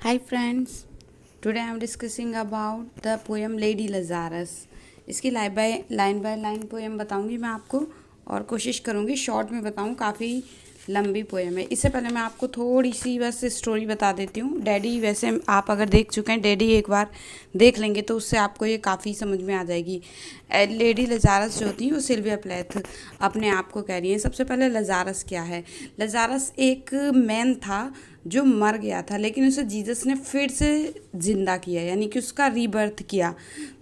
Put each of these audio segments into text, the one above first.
Hi friends, today I am discussing about the poem Lady Lazarus. इसकी line by line poem बताऊंगी मैं आपको और कोशिश करूंगी शॉर्ट में बताऊं। काफ़ी लंबी पोएम है। इससे पहले मैं आपको थोड़ी सी बस स्टोरी बता देती हूँ। डैडी वैसे आप अगर देख चुके हैं, डैडी एक बार देख लेंगे तो उससे आपको ये काफ़ी समझ में आ जाएगी। लेडी लजारस जो थी वो सिल्विया प्लेथ अपने आप को कह रही है। सबसे पहले लजारस क्या है? लजारस एक मैन था जो मर गया था, लेकिन उसे जीसस ने फिर से ज़िंदा किया, यानी कि उसका रीबर्थ किया।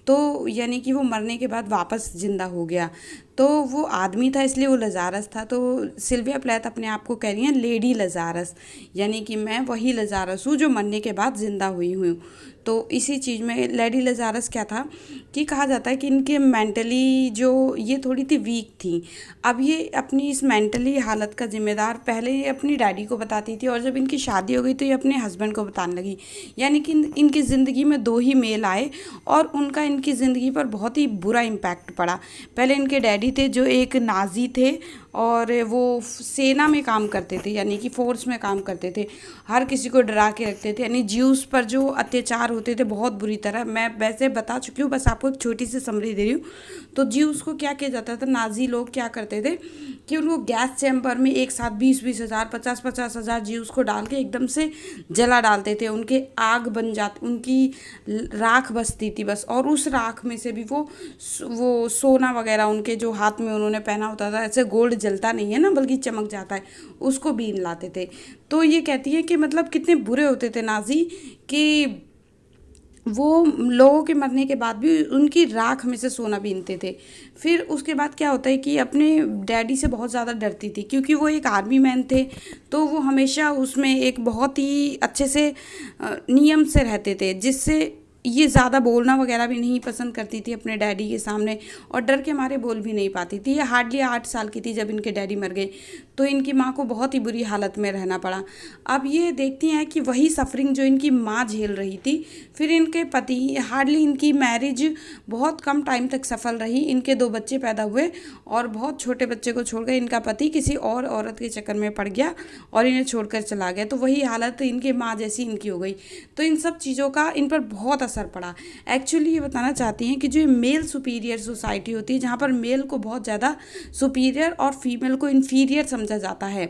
तो यानी कि वो मरने के बाद वापस ज़िंदा हो गया। तो वो आदमी था इसलिए वो लजारस था। तो सिल्विया प्लेथ अपने आप को कह रही हैं लेडी लजारस, यानी कि मैं वही लजारस हूँ जो मरने के बाद ज़िंदा हुई हूँ। तो इसी चीज़ में लेडी लजारस क्या था कि कहा जाता है कि इनके मेंटली जो ये थोड़ी थी वीक थी। अब ये अपनी इस मेंटली हालत का जिम्मेदार पहले ये अपनी डैडी को बताती थी, और जब इनकी शादी हो गई तो ये अपने हस्बैंड को बताने लगी। यानी कि इनकी ज़िंदगी में दो ही मेल आए और उनका इनकी ज़िंदगी पर बहुत ही बुरा इम्पैक्ट पड़ा। पहले इनके डैडी थे जो एक नाजी थे और वो सेना में काम करते थे, यानी कि फोर्स में काम करते थे। हर किसी को डरा के रखते थे, यानी ज्यूस पर जो अत्याचार होते थे बहुत बुरी तरह। मैं वैसे बता चुकी हूँ, बस आपको एक छोटी सी समरी दे रही हूँ। तो ज्यूस को क्या किया जाता था, नाजी लोग क्या करते थे कि उनको गैस चैम्बर में एक साथ 20-20 हज़ार 50-50 हज़ार ज्यूस को डाल के एकदम से जला डालते थे। उनके आग बन जाती, उनकी राख बसती थी बस, और उस राख में से भी वो सोना वगैरह उनके जो हाथ में उन्होंने पहना होता था, ऐसे गोल्ड जलता नहीं है ना बल्कि चमक जाता है, उसको बीन लाते थे। तो ये कहती है कि मतलब कितने बुरे होते थे नाजी कि वो लोगों के मरने के बाद भी उनकी राख में से सोना बीनते थे। फिर उसके बाद क्या होता है कि अपने डैडी से बहुत ज़्यादा डरती थी, क्योंकि वो एक आर्मी मैन थे। तो वो हमेशा उसमें एक बहुत ही अच्छे से नियम से रहते थे, जिससे ये ज़्यादा बोलना वगैरह भी नहीं पसंद करती थी अपने डैडी के सामने, और डर के मारे बोल भी नहीं पाती थी। ये हार्डली 8 साल की थी जब इनके डैडी मर गए। तो इनकी माँ को बहुत ही बुरी हालत में रहना पड़ा। अब ये देखती हैं कि वही सफरिंग जो इनकी माँ झेल रही थी। फिर इनके पति, हार्डली इनकी मैरिज बहुत कम टाइम तक सफल रही। इनके 2 बच्चे पैदा हुए और बहुत छोटे बच्चे को छोड़कर इनका पति किसी और औरत के चक्कर में पड़ गया और इन्हें छोड़कर चला गया। तो वही हालत इनके माँ जैसी इनकी हो गई। तो इन सब चीज़ों का इन पर बहुत असर पड़ा। एक्चुअली ये बताना चाहती हैं कि जो मेल सुपीरियर सोसाइटी होती है, जहाँ पर मेल को बहुत ज़्यादा सुपीरियर और फीमेल को इन्फीरियर समझा जाता है,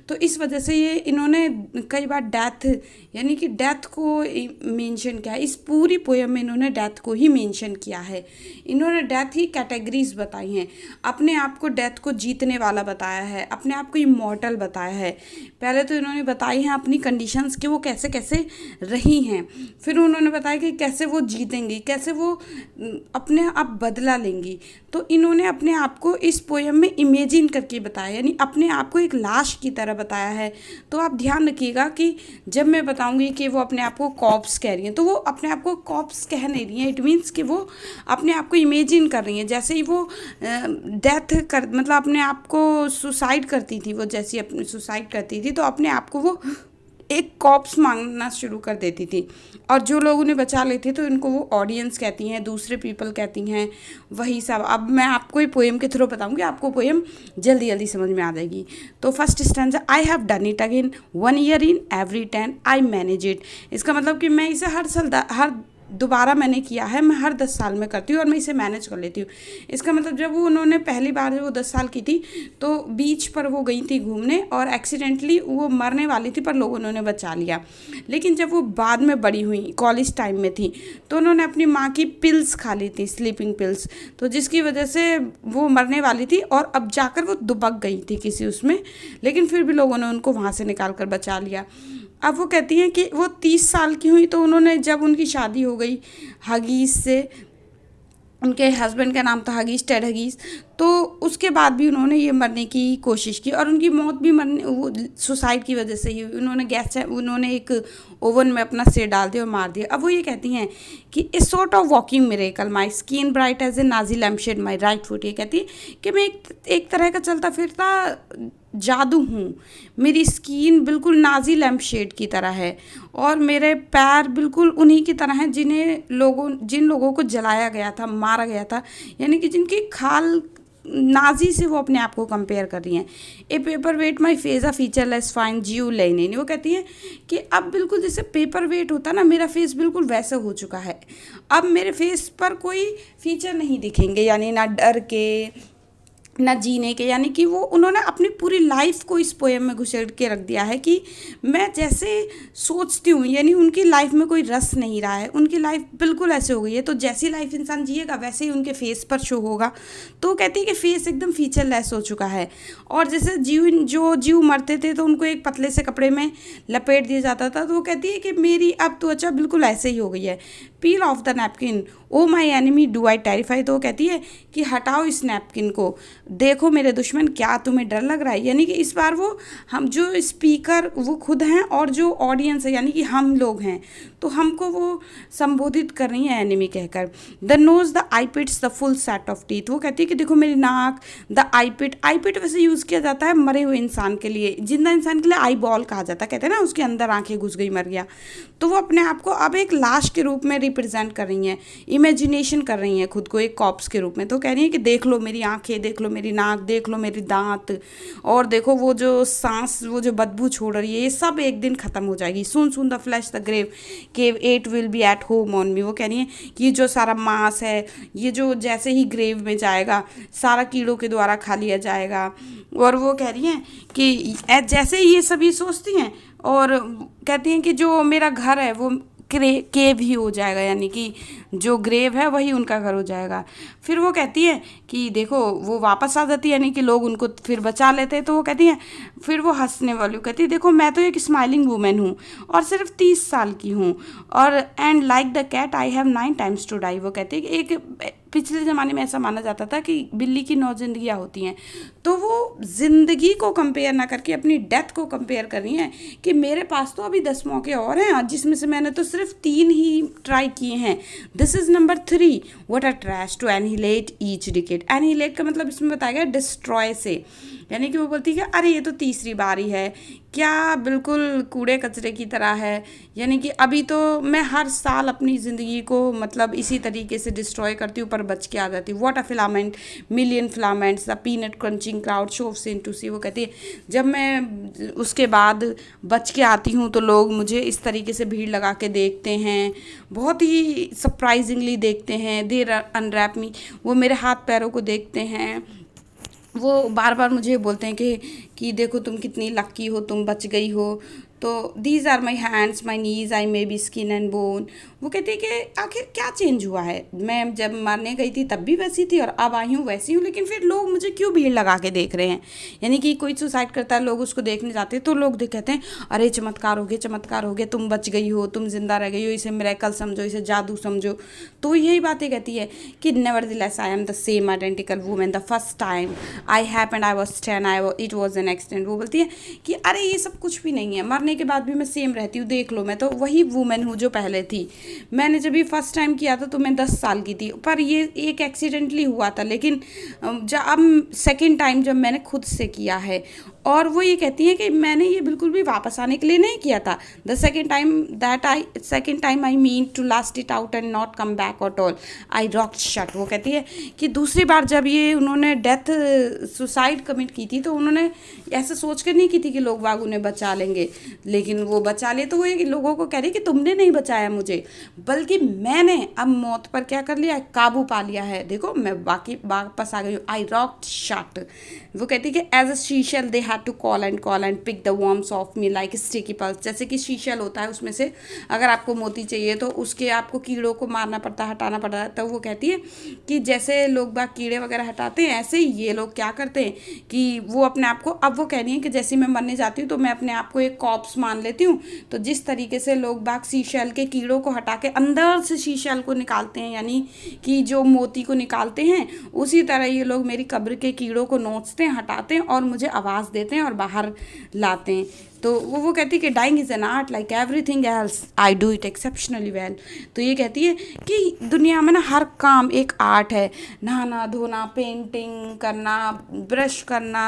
तो इस वजह से ये इन्होंने कई बार डेथ, यानी कि डेथ को मेंशन किया है। इस पूरी पोएम में इन्होंने डेथ को ही मेंशन किया है। इन्होंने डेथ ही कैटेगरीज बताई हैं। अपने आप को डेथ को जीतने वाला बताया है, अपने आप को इमॉर्टल बताया है। पहले तो इन्होंने बताई हैं अपनी कंडीशंस कि वो कैसे कैसे रही हैं। फिर उन्होंने बताया कि कैसे वो जीतेंगी, कैसे वो अपने आप बदला लेंगी। तो इन्होंने अपने आप को इस पोएम में इमेजिन करके बताया, यानी अपने आप को एक लाश की तरह बताया है। तो आप ध्यान रखिएगा कि जब मैं बताऊंगी कि वो अपने आप को कॉप्स कह रही हैं, तो वो अपने आप को कॉप्स कह नहीं रही हैं। इट मीन्स कि वो अपने आप को इमेजिन कर रही हैं। जैसे ही वो डेथ कर, मतलब अपने आप को सुसाइड करती थी, वो जैसी अपनी सुसाइड करती थी तो अपने आप को वो एक कॉप्स मांगना शुरू कर देती थी, और जो लोग उन्हें बचा लेते तो इनको वो ऑडियंस कहती हैं, दूसरे पीपल कहती हैं, वही सब। अब मैं आपको ये पोएम के थ्रू बताऊंगी, आपको पोएम जल्दी जल्दी समझ में आ जाएगी। तो first stanza, I have done it again 1 year in every 10 I manage it. इसका मतलब कि मैं इसे हर साल हर दोबारा मैंने किया है, मैं हर 10 साल में करती हूँ और मैं इसे मैनेज कर लेती हूँ। इसका मतलब जब वो उन्होंने पहली बार जब वो 10 साल की थी तो बीच पर वो गई थी घूमने और एक्सीडेंटली वो मरने वाली थी, पर लोगों ने उन्हें बचा लिया। लेकिन जब वो बाद में बड़ी हुई, कॉलेज टाइम में थी, तो उन्होंने अपनी माँ की पिल्स खा ली थी, स्लीपिंग पिल्स, तो जिसकी वजह से वो मरने वाली थी और अब जाकर वो दुबक गई थी किसी उसमें, लेकिन फिर भी लोगों ने उनको वहाँ से निकाल कर बचा लिया। अब वो कहती हैं कि वो 30 साल की हुई तो उन्होंने, जब उनकी शादी हो गई हगीज से, उनके हस्बैंड का नाम था हगीज, टेड हगीज, तो उसके बाद भी उन्होंने ये मरने की कोशिश की और उनकी मौत भी मरने वो सुसाइड की वजह से ही हुई। उन्होंने एक ओवन में अपना सिर डाल दिया और मार दिया। अब वो ये कहती हैं कि a sort of walking miracle, my skin bright as a Nazi lampshade, my right foot. ये कहती है कि मैं एक तरह का चलता फिरता जादू हूँ, मेरी स्किन बिल्कुल नाजी लैम्प शेड की तरह है और मेरे पैर बिल्कुल उन्हीं की तरह हैं जिन लोगों को जलाया गया था, मारा गया था, यानी कि जिनकी खाल नाजी से वो अपने आप को कंपेयर कर रही हैं। A paper weight my face a featureless fine Jew linen, वो कहती हैं कि अब बिल्कुल जैसे पेपर वेट होता ना, मेरा फेस बिल्कुल वैसा हो चुका है। अब मेरे फेस पर कोई फीचर नहीं दिखेंगे, यानी ना डर के ना जीने के, यानी कि वो उन्होंने अपनी पूरी लाइफ को इस पोएम में घुसेड़ के रख दिया है कि मैं जैसे सोचती हूँ, यानी उनकी लाइफ में कोई रस नहीं रहा है, उनकी लाइफ बिल्कुल ऐसे हो गई है। तो जैसी लाइफ इंसान जिएगा वैसे ही उनके फेस पर शो होगा। तो कहती है कि फेस एकदम फीचरलेस हो चुका है। और जैसे जीव मरते थे तो उनको एक पतले से कपड़े में लपेट दिया जाता था, तो वो कहती है कि मेरी अब त्वचा बिल्कुल ऐसे ही हो गई है। Peel off the napkin O my enemy do I terrify, तो वो कहती है कि हटाओ इस नैपकिन को, देखो मेरे दुश्मन क्या तुम्हें डर लग रहा है। यानी कि इस बार वो हम जो स्पीकर वो खुद हैं और जो ऑडियंस है यानी कि हम लोग हैं, तो हमको वो संबोधित कर रही हैं एनिमी कहकर। The nose the eye pits the full set of teeth, वो कहती है कि देखो मेरी नाक, द आई पिट वैसे यूज़ किया जाता है मरे हुए इंसान के लिए, जिंदा इंसान के लिए आई बॉल कहा जाता है, कहते हैं ना उसके अंदर आंखें घुस गई मर गया। तो वो अपने आप को अब एक लाश के रूप में रिप्रेजेंट कर रही हैं, इमेजिनेशन कर रही हैं खुद को एक कॉप्स के रूप में। तो कह रही हैं कि देख लो मेरी आंखें, देख लो मेरी नाक, देख लो मेरी दांत, और देखो वो जो सांस, वो जो बदबू छोड़ रही है, ये सब एक दिन ख़त्म हो जाएगी। Soon soon the flesh the grave cave it will be at home on me, वो कह रही है कि ये जो सारा मांस है ये जो जैसे ही ग्रेव में जाएगा सारा कीड़ों के द्वारा खा लिया जाएगा। और वो कह रही हैं कि जैसे ही ये सभी सोचती हैं और कहती हैं कि जो मेरा घर है वो केव ही हो जाएगा, यानी कि जो ग्रेव है वही उनका घर हो जाएगा। फिर वो कहती है कि देखो वो वापस आ जाती है, यानी कि लोग उनको फिर बचा लेते हैं। तो वो कहती हैं, फिर वो हंसने वाली कहती है देखो मैं तो एक स्माइलिंग वूमेन हूँ और सिर्फ 30 साल की हूँ, और and like the cat I have 9 times to die. वो कहती है कि एक पिछले ज़माने में ऐसा माना जाता था कि बिल्ली की 9 जिंदगियाँ होती हैं, तो वो ज़िंदगी को कंपेयर ना करके अपनी डेथ को कंपेयर कर रही हैं कि मेरे पास तो अभी 10 मौके और हैं जिसमें से मैंने तो सिर्फ 3 ही ट्राई किए हैं। This is number 3, what a trash to annihilate each decade. Annihilate का मतलब इसमें बताया गया डिस्ट्रॉय से, यानी कि वो बोलती है कि अरे ये तो तीसरी बारी है, क्या बिल्कुल कूड़े कचरे की तरह है, यानी कि अभी तो मैं हर साल अपनी ज़िंदगी को मतलब इसी तरीके से डिस्ट्रॉय करती हूँ पर बच के आ जाती हूँ। What a filament million filaments the peanut crunching crowd shoves into see. वो कहती है जब मैं उसके बाद बच के आती हूँ तो लोग मुझे इस तरीके से भीड़ लगा के देखते हैं, बहुत ही सरप्राइजिंगली देखते हैं। देर अनरैप मी, वो मेरे हाथ पैरों को देखते हैं, वो बार बार मुझे बोलते हैं कि देखो तुम कितनी लक्की हो, तुम बच गई हो। तो these are my hands my knees I may be skin and bone. वो कहती है कि आखिर क्या चेंज हुआ है, मैं जब मरने गई थी तब भी वैसी थी और अब आई हूँ वैसी हूँ, लेकिन फिर लोग मुझे क्यों भीड़ लगा के देख रहे हैं। यानी कि कोई सुसाइड करता है, लोग उसको देखने जाते हैं तो लोग कहते हैं अरे चमत्कार हो गया, चमत्कार हो गया, तुम बच गई हो, तुम जिंदा रह गई हो, इसे मिरेकल समझो, इसे जादू समझो। तो यही बातें कहती है कि nevertheless I am the same identical women the first time I happened I was 10 it was an accident. वो बोलती है कि अरे ये सब कुछ भी नहीं है, मरने के बाद भी मैं सेम रहती हूँ, देख लो मैं तो वही वूमेन हूँ जो पहले थी। मैंने जब ये फर्स्ट टाइम किया था तो मैं 10 साल की थी, पर ये एक एक्सीडेंटली हुआ था, लेकिन जब अब सेकेंड टाइम जब मैंने खुद से किया है। और वो ये कहती है कि मैंने ये बिल्कुल भी वापस आने के लिए नहीं किया था। The second time I mean to last it out and not come back at all I rocked shut. वो कहती है कि दूसरी बार जब ये उन्होंने सुसाइड कमिट की थी तो उन्होंने ऐसा सोच कर नहीं की थी कि लोग बाग उन्हें बचा लेंगे, लेकिन वो बचा ले। तो वो लोगों को कह रही कि तुमने नहीं बचाया मुझे, बल्कि मैंने अब मौत पर क्या कर लिया, काबू पा लिया है, देखो मैं वापस आ गई हूँ। I rocked shut. वो कहती है कि as a seashell they had to call and pick the worms off me like sticky pearls. जैसे कि शीशल होता है, उसमें से अगर आपको मोती चाहिए तो उसके आपको कीड़ों को मारना पड़ता है, हटाना पड़ता है। तो वो कहती है कि जैसे लोग बाग कीड़े वगैरह हटाते हैं ऐसे ही ये लोग क्या करते हैं कि वो अपने आप को, अब वो कह रही है कि जैसे मैं मरने जाती हूँ तो मैं अपने आप को एक कॉप्स मान लेती हूँ। तो जिस तरीके से लोग बाग शीशल के कीड़ों को हटा के अंदर से शीशल को निकालते हैं, यानी कि जो मोती को निकालते हैं, उसी तरह ये लोग मेरी कब्र के कीड़ों को नोचते हैं, हटाते हैं और मुझे आवाज़ देते हैं और बाहर लाते हैं। तो वो कहती है कि dying is an art like everything else, I do it exceptionally well. तो ये कहती है कि दुनिया में ना हर काम एक आर्ट है, नहाना धोना, पेंटिंग करना, ब्रश करना,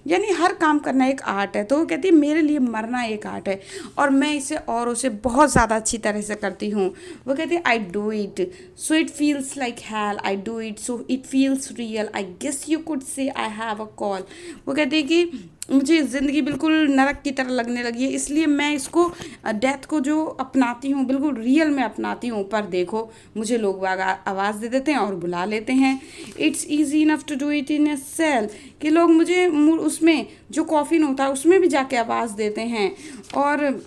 यानी हर काम करना एक आर्ट है। तो वो कहती है मेरे लिए मरना एक आर्ट है और मैं इसे औरों से बहुत ज़्यादा अच्छी तरह से करती हूँ। वो कहती है I do it so it feels like hell, I do it so it feels real, I guess you could say I have a call. वो कहती है कि मुझे ज़िंदगी बिल्कुल नरक की तरह लगने लगी है, इसलिए मैं इसको डेथ को जो अपनाती हूँ बिल्कुल रियल में अपनाती हूँ। पर देखो मुझे लोग आवाज़ दे देते हैं और बुला लेते हैं। It's easy enough to do it in a cell, कि लोग मुझे उसमें जो कॉफ़िन होता है उसमें भी जाके आवाज़ देते हैं और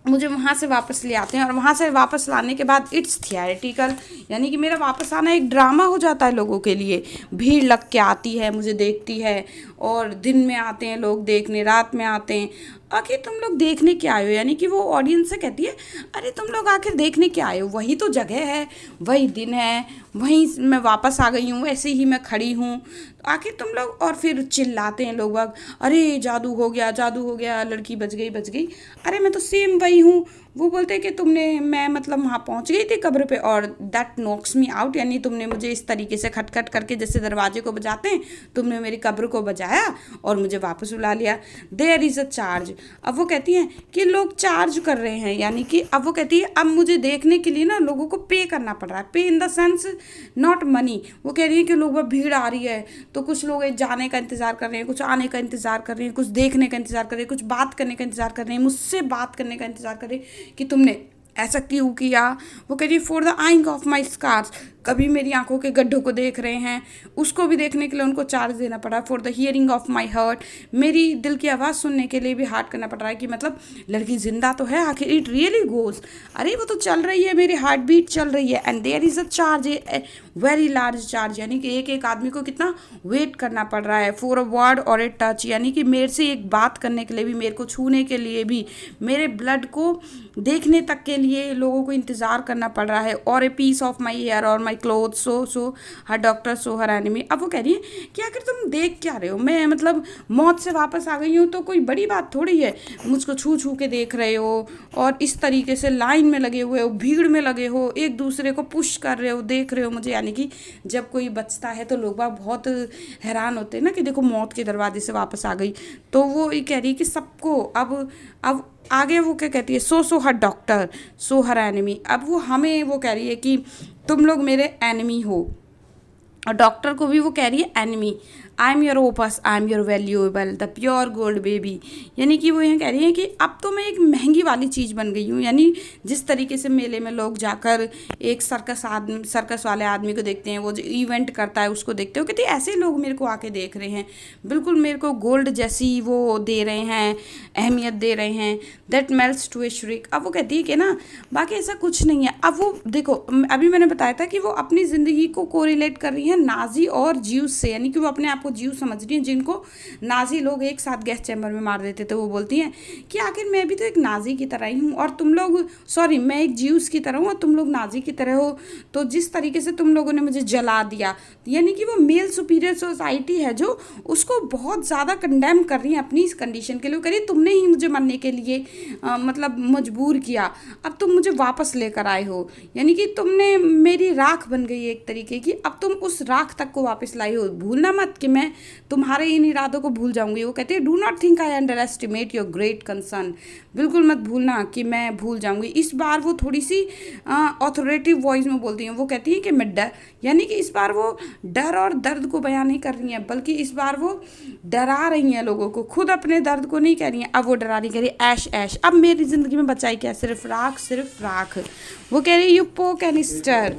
मुझे वहाँ से वापस ले आते हैं, और वहाँ से वापस लाने के बाद इट्स थियरिटिकल, यानी कि मेरा वापस आना एक ड्रामा हो जाता है लोगों के लिए। भीड़ लग के आती है, मुझे देखती है, और दिन में आते हैं लोग देखने, रात में आते हैं। आखिर तुम लोग देखने क्या आए हो, यानी कि वो ऑडियंस से कहती है अरे तुम लोग आखिर देखने क्या आए हो, वही तो जगह है, वही दिन है, वहीं मैं वापस आ गई हूँ, वैसे ही मैं खड़ी हूँ, आखिर तुम लोग। और फिर चिल्लाते हैं लोग बाग, अरे जादू हो गया, जादू हो गया, लड़की बच गई, बच गई। अरे मैं तो सेम वही हूँ। वो बोलते हैं कि मैं मतलब वहाँ पहुँच गई थी कब्र पे, और दैट नॉक्स मी आउट, यानी तुमने मुझे इस तरीके से खटखट करके जैसे दरवाजे को बजाते हैं, तुमने मेरी कब्र को बजाया और मुझे वापस बुला लिया। There is a charge. अब वो कहती हैं कि लोग चार्ज कर रहे हैं, यानी कि अब वो कहती है अब मुझे देखने के लिए ना लोगों को पे करना पड़ रहा है, पे in the sense not money. वो कह रही है कि लोग भीड़ आ रही है तो कुछ लोग जाने का इंतज़ार कर रहे हैं, कुछ आने का इंतज़ार कर रहे हैं, कुछ देखने का इंतज़ार कर रहे हैं, कुछ बात करने का इंतज़ार कर रहे हैं, मुझसे बात करने का इंतज़ार कर रहे हैं कि तुमने ऐसा क्यों किया। वो कह रही है for the eyeing of my scars, कभी मेरी आंखों के गड्ढों को देख रहे हैं, उसको भी देखने के लिए उनको चार्ज देना पड़ा। For the hearing of my heart, मेरी दिल की आवाज़ सुनने के लिए भी हार्ट करना पड़ रहा है कि मतलब लड़की जिंदा तो है, आखिर इट रियली गोज, अरे वो तो चल रही है, मेरी हार्ट बीट चल रही है। And there is a charge, a very large charge, यानी कि एक एक आदमी को कितना वेट करना पड़ रहा है। फॉर अ वर्ड और ए टच, यानी कि मेरे से एक बात करने के लिए भी, मेरे को छूने के लिए भी, मेरे ब्लड को देखने तक के लिए लोगों को इंतज़ार करना पड़ रहा है। Or a piece of my hair or my clothes, so herr doctor so herr enemy. अब वो कह रही है कि आखिर तुम देख क्या रहे हो, मैं मतलब मौत से वापस आ गई हूँ तो कोई बड़ी बात थोड़ी है, मुझको छू छू के देख रहे हो और इस तरीके से लाइन में लगे हुए हो, भीड़ में लगे हो, एक दूसरे को पुश कर रहे हो, देख रहे हो मुझे। यानी कि जब कोई बचता है तो लोग बहुत हैरान होते हैं ना कि देखो मौत के दरवाजे से वापस आ गई। तो वो ये कह रही है कि सबको अब आगे वो क्या कहती है, सो herr doctor so herr enemy. अब वो हमें वो कह रही है कि तुम लोग मेरे एनिमी हो, और डॉक्टर को भी वो कह रही है enemy. I am your opus, I am your valuable, the pure gold baby, यानी कि वो यहाँ कह रही है कि अब तो मैं एक महंगी वाली चीज़ बन गई हूँ। यानी जिस तरीके से मेले में लोग जाकर एक सर्कस वाले आदमी को देखते हैं, वो जो इवेंट करता है उसको देखते हो, कहती ऐसे लोग मेरे को आके देख रहे हैं, बिल्कुल मेरे को गोल्ड जैसी वो दे रहे हैं, अहमियत दे रहे हैं। दैट मेल्ट्स टू ए श्रिक। अब वो कहती है कि ना बाकी ऐसा कुछ नहीं है। अब वो देखो अभी मैंने बताया था कि वो अपनी ज़िंदगी को कोरिलेट कर रही है नाजी और ज्यूस से, यानी कि वो अपने आप को ज्यू समझ रही हैं जिनको नाजी लोग एक साथ गैस चैम्बर में मार देते थे। वो बोलती हैं कि आखिर मैं भी तो एक नाजी की तरह ही हूँ और तुम लोग, सॉरी मैं एक ज्यूस की तरह हूँ और तुम लोग नाजी की तरह हो। तो जिस तरीके से तुम लोगों ने मुझे जला दिया, यानी कि वो मेल सुपीरियर सोसाइटी है जो उसको बहुत ज़्यादा कंडेम कर रही है अपनी इस कंडीशन के लिए। करिए तुमने ही मुझे मरने के लिए मतलब मजबूर किया, अब तुम मुझे वापस लेकर आए हो, यानी कि तुमने मेरी राख बन गई एक तरीके की, अब तुम उस राख तक को वापस लाई हो। भूलना मत कि मैं तुम्हारे इन इरादों को भूल जाऊंगी। वो कहते हैं do not think I under estimate your great concern, बिल्कुल मत भूलना कि मैं भूल जाऊंगी। इस बार वो थोड़ी सी ऑथोरेटिव वॉइस में बोलती हैं। वो कहती हैं कि मैं डर, यानी कि इस बार वो डर और दर्द को बयान नहीं कर रही हैं, बल्कि इस बार वो डरा रही हैं लोगों को, खुद अपने दर्द को नहीं कह रही हैं। अब वो डरा रही, कह रही ऐश ऐश, अब मेरी ज़िंदगी में बचाई क्या, सिर्फ राख, सिर्फ राख। वो कह रही यू पोक एंड स्टर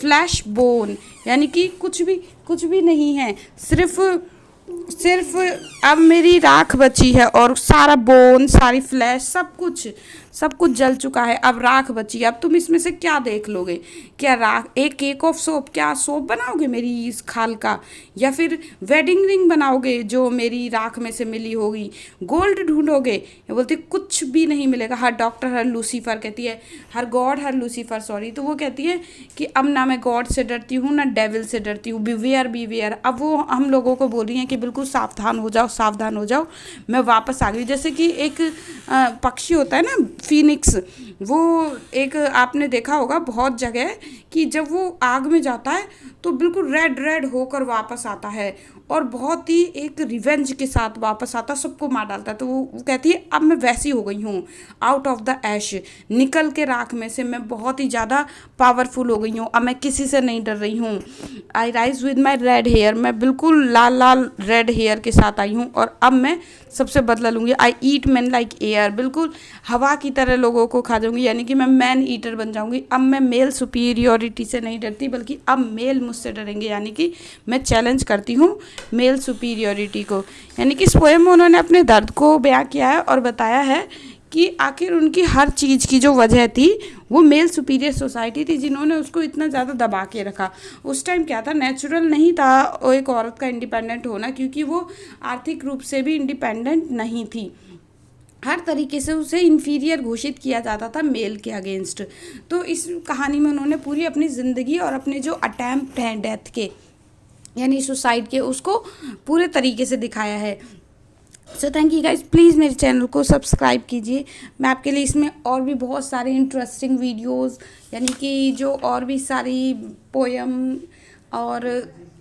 फ्लैश बोन, यानी कि कुछ भी नहीं है, सिर्फ अब मेरी राख बची है और सारा बोन, सारी फ्लैश, सब कुछ सब कुछ जल चुका है, अब राख बची है। अब तुम इसमें से क्या देख लोगे? क्या राख, एक केक ऑफ सोप, क्या सोप बनाओगे मेरी इस खाल का, या फिर वेडिंग रिंग बनाओगे जो मेरी राख में से मिली होगी, गोल्ड ढूंढोगे? ये बोलती कुछ भी नहीं मिलेगा। हर डॉक्टर, हर लूसीफर कहती है, हर गॉड, हर लूसीफर सॉरी, तो वो कहती है कि अब ना मैं गॉड से डरती हूँ ना डेविल से डरती हूँ, बीवेयर बीवेयर। अब वो हम लोगों को बोल रही हैं कि बिल्कुल सावधान हो जाओ, सावधान हो जाओ। मैं वापस आ गई। जैसे कि एक पक्षी होता है ना, फीनिक्स, वो एक आपने देखा होगा बहुत जगह कि जब वो आग में जाता है तो बिल्कुल रेड रेड होकर वापस आता है और बहुत ही एक रिवेंज के साथ वापस आता, सबको मार डालता है। तो वो कहती है अब मैं वैसी हो गई हूँ, आउट ऑफ द ऐश, निकल के राख में से मैं बहुत ही ज़्यादा पावरफुल हो गई हूँ। अब मैं किसी से नहीं डर रही हूँ। I rise with my red hair, मैं बिल्कुल लाल लाल रेड हेयर के साथ आई हूँ और अब मैं सबसे बदला लूँगी। आई ईट मैन लाइक एयर, बिल्कुल हवा की तरह लोगों को खा जाऊँगी, यानी कि मैं मैन ईटर बन जाऊँगी। अब मैं मेल सुपीरियोरिटी से नहीं डरती, बल्कि अब मेल मुझसे डरेंगे, यानी कि मैं चैलेंज करती हूँ मेल सुपीरियोरिटी को। यानी कि इस पोएम में उन्होंने अपने दर्द को बयां किया है और बताया है कि आखिर उनकी हर चीज़ की जो वजह थी वो मेल सुपीरियर सोसाइटी थी, जिन्होंने उसको इतना ज़्यादा दबा के रखा। उस टाइम क्या था, नेचुरल नहीं था वो एक औरत का इंडिपेंडेंट होना, क्योंकि वो आर्थिक रूप से भी इंडिपेंडेंट नहीं थी। हर तरीके से उसे इन्फीरियर घोषित किया जाता था मेल के अगेंस्ट। तो इस कहानी में उन्होंने पूरी अपनी ज़िंदगी और अपने जो अटैम्प्ट हैं डेथ के, यानी सुसाइड के, उसको पूरे तरीके से दिखाया है। So thank you guys, please मेरे चैनल को सब्सक्राइब कीजिए। मैं आपके लिए इसमें और भी बहुत सारे इंटरेस्टिंग वीडियोस, यानी कि जो और भी सारी पोयम, और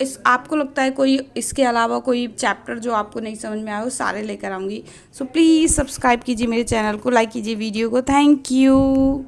इस आपको लगता है कोई इसके अलावा कोई चैप्टर जो आपको नहीं समझ में आया, वो सारे लेकर आऊँगी। सो प्लीज़ सब्सक्राइब कीजिए मेरे चैनल को, लाइक कीजिए वीडियो को। Thank you.